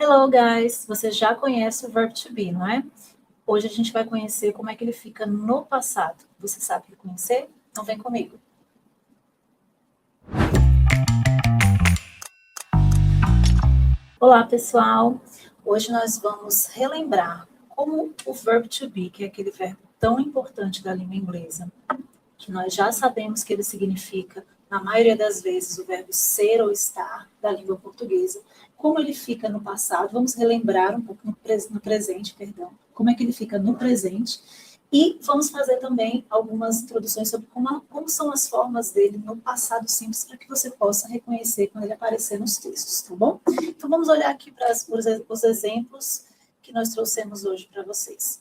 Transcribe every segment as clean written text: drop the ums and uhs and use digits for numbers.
Hello, guys! Você já conhece o verbo to be, não é? Hoje a gente vai conhecer como é que ele fica no passado. Você sabe reconhecer? Então vem comigo. Olá, pessoal! Hoje nós vamos relembrar como o verbo to be, que é aquele verbo tão importante da língua inglesa, que nós já sabemos que ele significa, na maioria das vezes, o verbo ser ou estar da língua portuguesa. Como ele fica no passado, vamos relembrar um pouco no presente, como é que ele fica no presente. E vamos fazer também algumas introduções sobre como são as formas dele no passado simples, para que você possa reconhecer quando ele aparecer nos textos, tá bom? Então vamos olhar aqui para os exemplos que nós trouxemos hoje para vocês.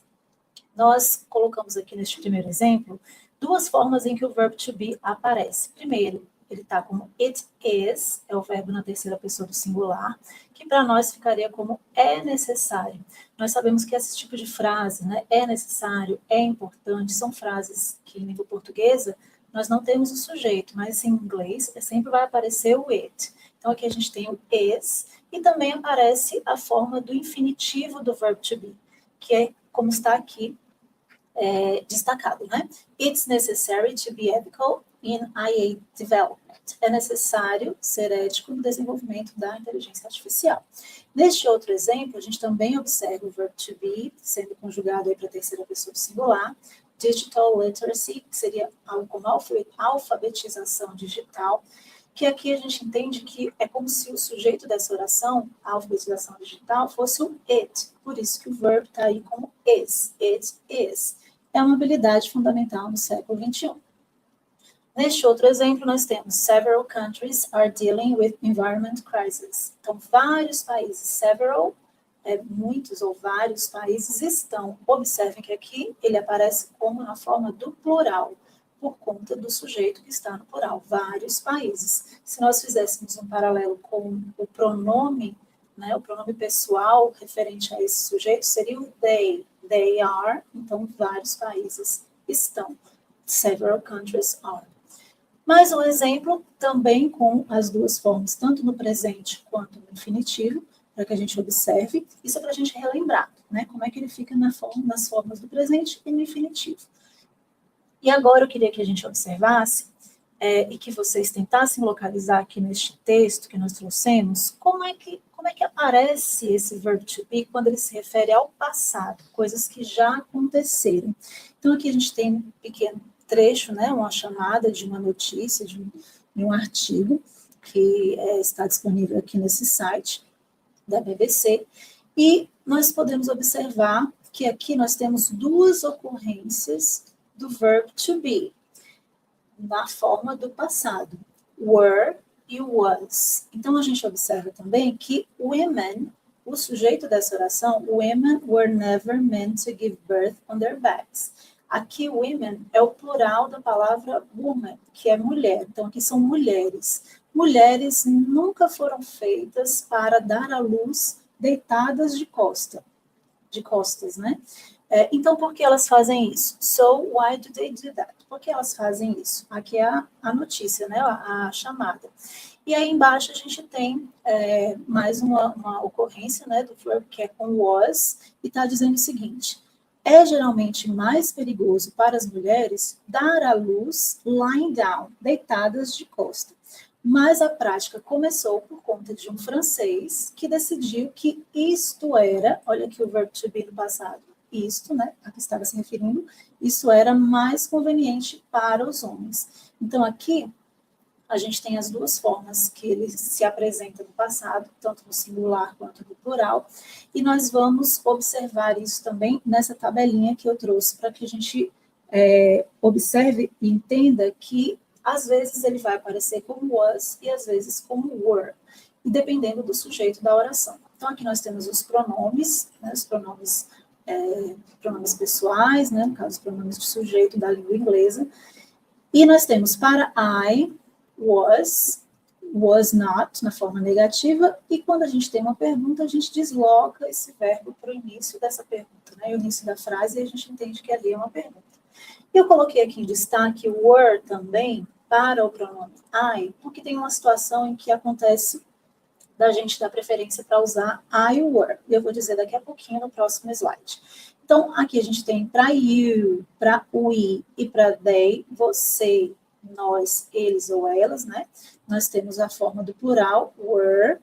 Nós colocamos aqui neste primeiro exemplo duas formas em que o verbo to be aparece. Primeiro, ele está como it is, é o verbo na terceira pessoa do singular, que para nós ficaria como é necessário. Nós sabemos que esse tipo de frase, né, é necessário, é importante, são frases que em língua portuguesa nós não temos o sujeito, mas em inglês sempre vai aparecer o it. Então aqui a gente tem o is e também aparece a forma do infinitivo do verbo to be, que é como está aqui destacado, né? It's necessary to be ethical in IA development. É necessário ser ético no desenvolvimento da inteligência artificial. Neste outro exemplo, a gente também observa o verbo to be sendo conjugado para a terceira pessoa do singular, digital literacy, que seria algo como alfabetização digital, que aqui a gente entende que é como se o sujeito dessa oração, a alfabetização digital, fosse o it. Por isso que o verbo está aí como is. It is. É uma habilidade fundamental no século XXI. Neste outro exemplo, nós temos several countries are dealing with environment crisis. Então, vários países, muitos ou vários países estão. Observem que aqui ele aparece como na forma do plural, por conta do sujeito que está no plural, vários países. Se nós fizéssemos um paralelo com o pronome, né, o pronome pessoal referente a esse sujeito seria o they are, então vários países estão. Several countries are. Mais um exemplo, também com as duas formas, tanto no presente quanto no infinitivo, para que a gente observe. Isso é para a gente relembrar, né, como é que ele fica nas formas do presente e no infinitivo. E agora eu queria que a gente observasse e que vocês tentassem localizar aqui neste texto que nós trouxemos, como é que aparece esse verbo to be quando ele se refere ao passado, coisas que já aconteceram. Então, aqui a gente tem um pequeno trecho, né, uma chamada de uma notícia, de um artigo, que está disponível aqui nesse site da BBC, e nós podemos observar que aqui nós temos duas ocorrências do verbo to be, na forma do passado, were e was. Então, a gente observa também que women, o sujeito dessa oração, women were never meant to give birth on their backs. Aqui, women é o plural da palavra woman, que é mulher. Então, aqui são mulheres. Mulheres nunca foram feitas para dar à luz deitadas de costas, né? Então, por que elas fazem isso? So, why do they do that? Por que elas fazem isso? Aqui é a notícia, né? A chamada. E aí embaixo a gente tem mais uma ocorrência, né, do verbo que é com was, e está dizendo o seguinte: é geralmente mais perigoso para as mulheres dar à luz lying down, deitadas de costas. Mas a prática começou por conta de um francês que decidiu que isto era, olha aqui o verbo to be no passado, isto, né, a que estava se referindo, isso era mais conveniente para os homens. Então, aqui, a gente tem as duas formas que ele se apresenta no passado, tanto no singular quanto no plural, e nós vamos observar isso também nessa tabelinha que eu trouxe, para que a gente observe e entenda que, às vezes, ele vai aparecer como was e, às vezes, como were, e dependendo do sujeito da oração. Então, aqui nós temos os pronomes, né, os pronomes pessoais, né, no caso, os pronomes de sujeito da língua inglesa, e nós temos para I, was not, na forma negativa, e quando a gente tem uma pergunta, a gente desloca esse verbo para o início dessa pergunta, né, o início da frase, e a gente entende que ali é uma pergunta. Eu coloquei aqui em destaque were também para o pronome I, porque tem uma situação em que acontece da gente dar preferência para usar I were. E eu vou dizer daqui a pouquinho no próximo slide. Então, aqui a gente tem para you, para we e para they, você, nós, eles ou elas, né? Nós temos a forma do plural, were,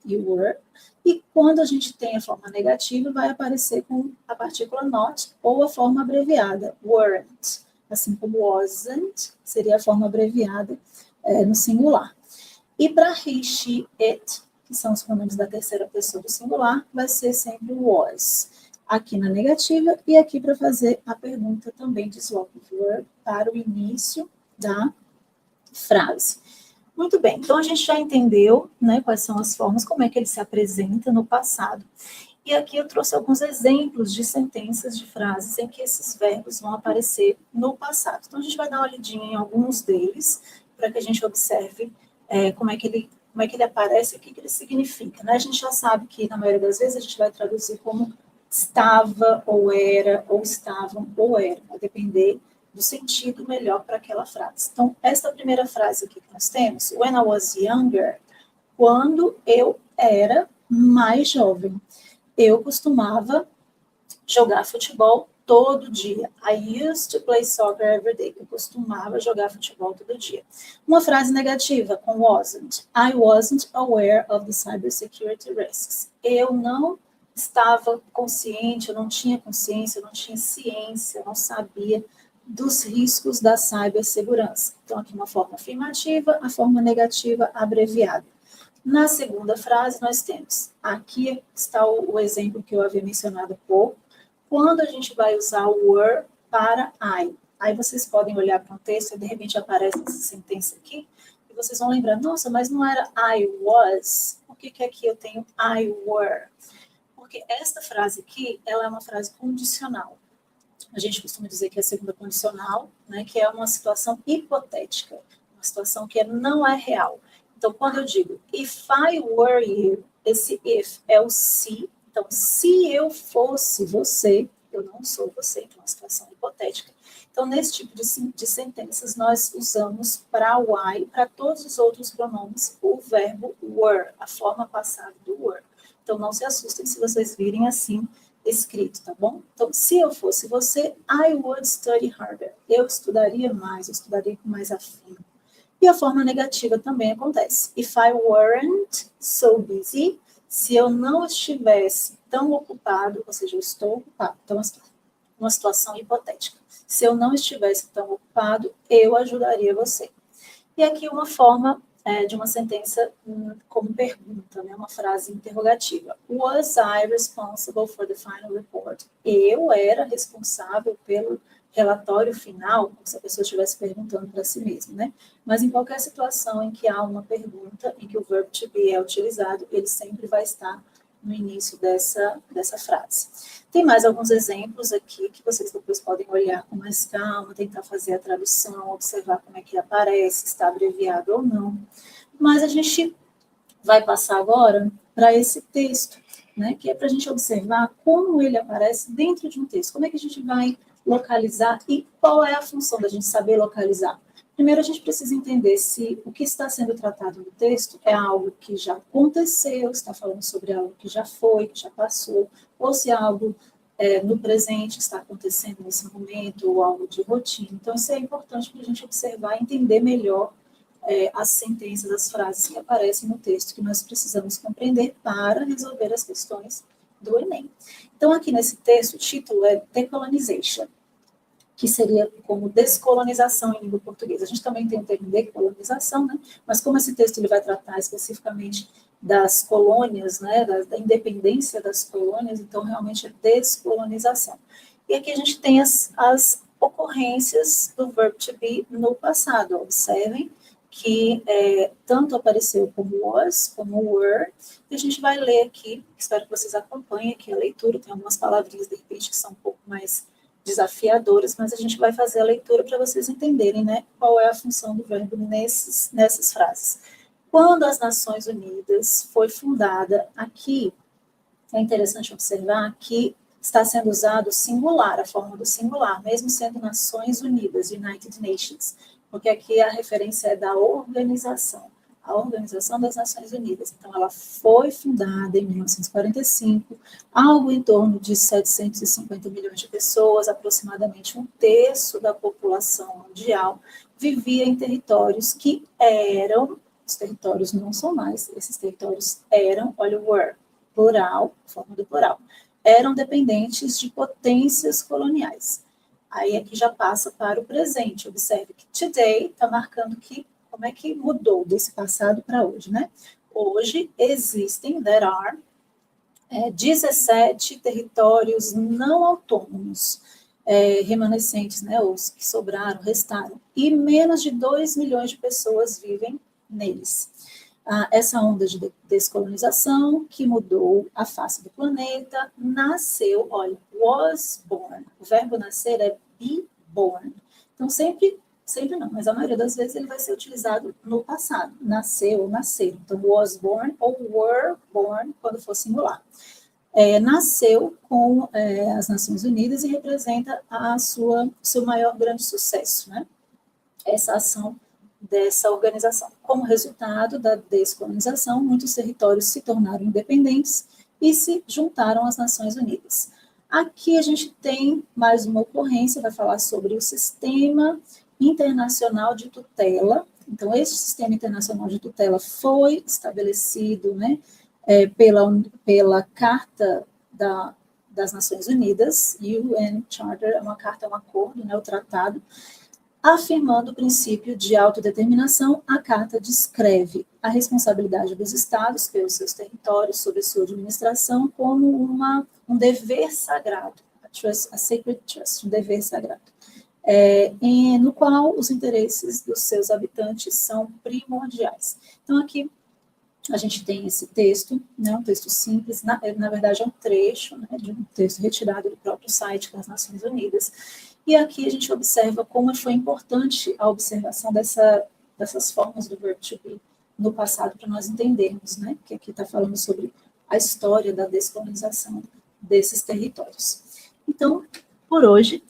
you were. E quando a gente tem a forma negativa, vai aparecer com a partícula not ou a forma abreviada, weren't. Assim como wasn't, seria a forma abreviada no singular. E para he, she, it, que são os pronomes da terceira pessoa do singular, vai ser sempre was. Aqui na negativa e aqui para fazer a pergunta também de swap of verb para o início da frase. Muito bem, então a gente já entendeu, né, quais são as formas, como é que ele se apresenta no passado. E aqui eu trouxe alguns exemplos de sentenças, de frases em que esses verbos vão aparecer no passado. Então a gente vai dar uma olhadinha em alguns deles, para que a gente observe como é que ele aparece e o que ele significa. Né? A gente já sabe que, na maioria das vezes, a gente vai traduzir como estava, ou era, ou estavam, ou era, vai depender do sentido melhor para aquela frase. Então, essa primeira frase aqui que nós temos, when I was younger, quando eu era mais jovem, eu costumava jogar futebol todo dia. I used to play soccer every day. Eu costumava jogar futebol todo dia. Uma frase negativa com wasn't. I wasn't aware of the cybersecurity risks. Eu não estava consciente, eu não tinha consciência, eu não tinha ciência, eu não sabia dos riscos da cibersegurança. Então, aqui uma forma afirmativa, a forma negativa abreviada. Na segunda frase, nós temos, aqui está o exemplo que eu havia mencionado há pouco, quando a gente vai usar o were para I. Aí vocês podem olhar para um texto e de repente aparece essa sentença aqui, e vocês vão lembrar, nossa, mas não era I was? Por que aqui eu tenho I were? Porque esta frase aqui, ela é uma frase condicional. A gente costuma dizer que é a segunda condicional, né, que é uma situação hipotética, uma situação que não é real. Então, quando eu digo, if I were you, esse if é o se. Então, se eu fosse você, eu não sou você, então é uma situação hipotética. Então, nesse tipo de sentenças, nós usamos para why, para todos os outros pronomes, o verbo were, a forma passada do were. Então, não se assustem se vocês virem assim escrito, tá bom? Então, se eu fosse você, I would study harder. Eu estudaria mais, eu estudaria com mais afinco. E a forma negativa também acontece. If I weren't so busy, se eu não estivesse tão ocupado, ou seja, eu estou ocupado. Então, uma situação hipotética. Se eu não estivesse tão ocupado, eu ajudaria você. E aqui uma forma de uma sentença como pergunta, né? Uma frase interrogativa. Was I responsible for the final report? Eu era responsável pelo relatório final, como se a pessoa estivesse perguntando para si mesma, né? Mas em qualquer situação em que há uma pergunta, em que o verbo to be é utilizado, ele sempre vai estar no início dessa frase. Tem mais alguns exemplos aqui que vocês depois podem olhar com mais calma, tentar fazer a tradução, observar como é que aparece, está abreviado ou não. Mas a gente vai passar agora para esse texto, né, que é para a gente observar como ele aparece dentro de um texto. Como é que a gente vai localizar e qual é a função da gente saber localizar? Primeiro, a gente precisa entender se o que está sendo tratado no texto é algo que já aconteceu, está falando sobre algo que já foi, que já passou, ou se é algo no presente que está acontecendo nesse momento, ou algo de rotina. Então, isso é importante para a gente observar e entender melhor as sentenças, as frases que aparecem no texto, que nós precisamos compreender para resolver as questões do Enem. Então, aqui nesse texto, o título é Decolonization, que seria como descolonização em língua portuguesa. A gente também tem o termo decolonização, né? Mas como esse texto ele vai tratar especificamente das colônias, né, da independência das colônias, então realmente é descolonização. E aqui a gente tem as ocorrências do verbo to be no passado. Observem que tanto apareceu como was, como were, e a gente vai ler aqui, espero que vocês acompanhem aqui a leitura, tem algumas palavrinhas, de repente, que são um pouco mais desafiadoras, mas a gente vai fazer a leitura para vocês entenderem, né, qual é a função do verbo nessas frases. Quando as Nações Unidas foi fundada, aqui é interessante observar que está sendo usado o singular, a forma do singular, mesmo sendo Nações Unidas, United Nations, porque aqui a referência é da organização. a Organização das Nações Unidas. Então, ela foi fundada em 1945, algo em torno de 750 milhões de pessoas, aproximadamente um terço da população mundial, vivia em territórios que eram, os territórios não são mais, esses territórios eram, olha o were, plural, forma do plural, eram dependentes de potências coloniais. Aí aqui já passa para o presente. Observe que today está marcando que como é que mudou desse passado para hoje, né? Hoje existem, there are, 17 territórios não autônomos, remanescentes, né? Os que sobraram, restaram, e menos de 2 milhões de pessoas vivem neles. Essa onda de descolonização que mudou a face do planeta, nasceu, olha, was born. O verbo nascer é be born. Então, sempre não, mas a maioria das vezes ele vai ser utilizado no passado. Nasceu ou nasceram. Então, was born ou were born, quando for singular. Nasceu com as Nações Unidas e representa seu maior grande sucesso, né? Essa ação dessa organização. Como resultado da descolonização, muitos territórios se tornaram independentes e se juntaram às Nações Unidas. Aqui a gente tem mais uma ocorrência, vai falar sobre o Sistema Internacional de Tutela. Então, esse Sistema Internacional de Tutela foi estabelecido, né, pela Carta das Nações Unidas, UN Charter, é uma carta, é um acordo, né, o tratado, afirmando o princípio de autodeterminação. A Carta descreve a responsabilidade dos Estados pelos seus territórios, sobre sua administração, como um dever sagrado, a sacred trust, um dever sagrado, no qual os interesses dos seus habitantes são primordiais. Então, aqui a gente tem esse texto, né, um texto simples, na verdade é um trecho, né, de um texto retirado do próprio site das Nações Unidas, e aqui a gente observa como foi importante a observação dessas formas do verbo to be no passado, para nós entendermos, né, que aqui está falando sobre a história da descolonização desses territórios. Então, por hoje,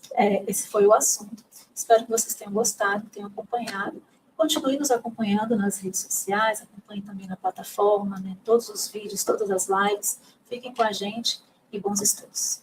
esse foi o assunto. Espero que vocês tenham gostado, tenham acompanhado. Continue nos acompanhando nas redes sociais, acompanhe também na plataforma, né, todos os vídeos, todas as lives. Fiquem com a gente e bons estudos.